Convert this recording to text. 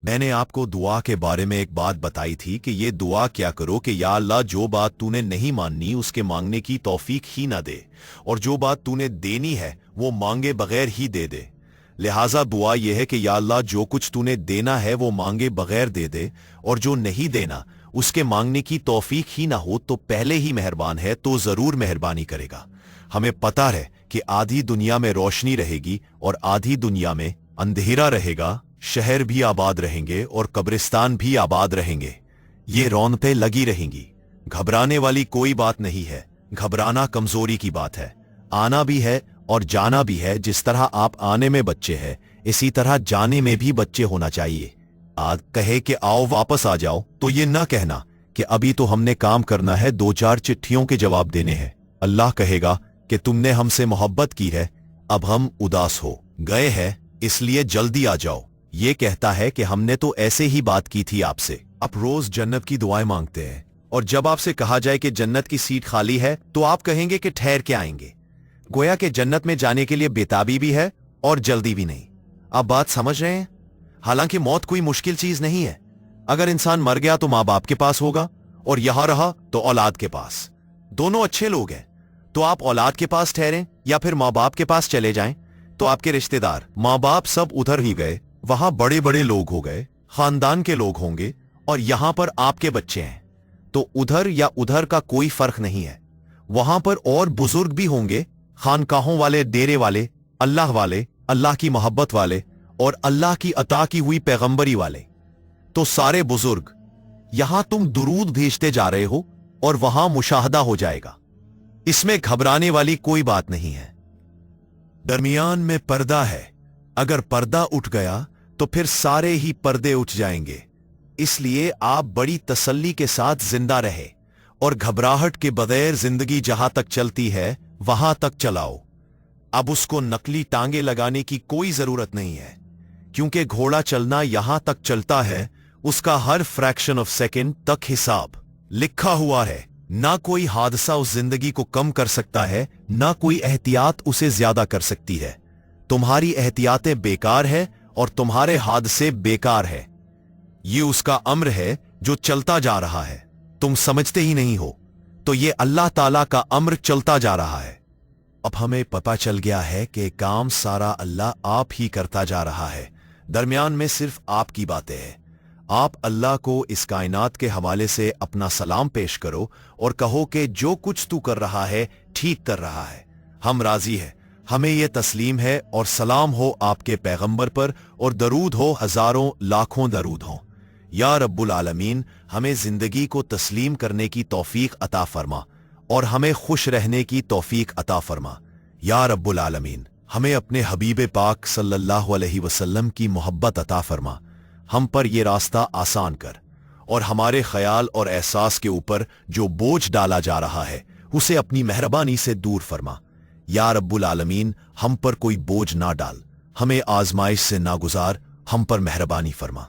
मैंने आपको दुआ के बारे में एक बात बताई थी कि ये दुआ क्या करो कि या अल्लाह जो बात तूने नहीं माननी उसके मांगने की तौफीक ही ना दे, और जो बात तूने देनी है वो मांगे बगैर ही दे दे। लिहाजा दुआ यह है कि या अल्लाह जो कुछ तूने देना है वो मांगे बगैर दे दे, और जो नहीं देना उसके मांगने की तौफीक ही ना हो तो पहले ही मेहरबान है तो जरूर मेहरबानी करेगा। हमें पता है कि आधी दुनिया में रोशनी रहेगी और आधी दुनिया में अंधेरा रहेगा, शहर भी आबाद रहेंगे और कब्रिस्तान भी आबाद रहेंगे। ये रौनतें लगी रहेंगी। घबराने वाली कोई बात नहीं है, घबराना कमजोरी की बात है। आना भी है और जाना भी है। जिस तरह आप आने में बच्चे हैं इसी तरह जाने में भी बच्चे होना चाहिए। आज कहे कि आओ वापस आ जाओ तो ये ना कहना कि अभी तो हमने काम करना है, 2-4 चिट्ठियों के जवाब देने हैं। अल्लाह कहेगा कि तुमने हमसे मोहब्बत की है, अब हम उदास हो गए हैं इसलिए जल्दी आ जाओ। ये कहता है कि हमने तो ऐसे ही बात की थी आपसे। आप रोज जन्नत की दुआएं मांगते हैं और जब आपसे कहा जाए कि जन्नत की सीट खाली है तो आप कहेंगे कि ठहर के आएंगे। गोया कि जन्नत में जाने के लिए बेताबी भी है और जल्दी भी नहीं। आप बात समझ रहे हैं? हालांकि मौत कोई मुश्किल चीज नहीं है। अगर इंसान मर गया तो माँ बाप के पास होगा और यहां रहा तो औलाद के पास। दोनों अच्छे लोग हैं तो आप औलाद के पास ठहरें या फिर माँ बाप के पास चले जाएं तो आपके रिश्तेदार माँ बाप सब उधर ही गए, वहां बड़े बड़े लोग हो गए, खानदान के लोग होंगे, और यहां पर आपके बच्चे हैं तो उधर या उधर का कोई फर्क नहीं है। वहां पर और बुजुर्ग भी होंगे, खानकाहों वाले, डेरे वाले, अल्लाह की मोहब्बत वाले और अल्लाह की अता की हुई पैगंबरी वाले। तो सारे बुजुर्ग यहां तुम दुरूद भेजते जा रहे हो और वहां मुशाहदा हो जाएगा। इसमें घबराने वाली कोई बात नहीं है। दरमियान में पर्दा है, अगर पर्दा उठ गया तो फिर सारे ही पर्दे उठ जाएंगे। इसलिए आप बड़ी तसल्ली के साथ जिंदा रहे और घबराहट के बगैर जिंदगी जहां तक चलती है वहां तक चलाओ। अब उसको नकली टांगे लगाने की कोई जरूरत नहीं है, क्योंकि घोड़ा चलना यहां तक चलता है उसका हर फ्रैक्शन ऑफ सेकेंड तक हिसाब लिखा हुआ है। ना कोई हादसा उस जिंदगी को कम कर सकता है, ना कोई एहतियात उसे ज्यादा कर सकती है। तुम्हारी एहतियातें बेकार है और तुम्हारे हादसे बेकार है। ये उसका अम्र है जो चलता जा रहा है, तुम समझते ही नहीं हो। तो ये अल्लाह ताला का अम्र चलता जा रहा है। अब हमें पता चल गया है कि काम सारा अल्लाह आप ही करता जा रहा है, दरमियान में सिर्फ आपकी बातें हैं। आप अल्लाह को इस कायनात के हवाले से अपना सलाम पेश करो और कहो कि जो कुछ तू कर रहा है ठीक कर रहा है, हम राजी हैं। हमें यह तस्लीम है और सलाम हो आपके पैगंबर पर और दरूद हो, हजारों लाखों दरूद हो। या रब्बुल आलमीन हमें जिंदगी को तस्लीम करने की तौफीक अता फरमा और हमें खुश रहने की तौफीक अता फरमा। या रब्बुल आलमीन हमें अपने हबीब पाक सल्लल्लाहु अलैहि वसल्लम की मोहब्बत अता फरमा। हम पर यह रास्ता आसान कर और हमारे ख्याल और एहसास के ऊपर जो बोझ डाला जा रहा है उसे अपनी मेहरबानी से दूर फरमा। या रब्बुल आलमीन हम पर कोई बोझ ना डाल, हमें आजमाइश से ना गुजार, हम पर मेहरबानी फरमा।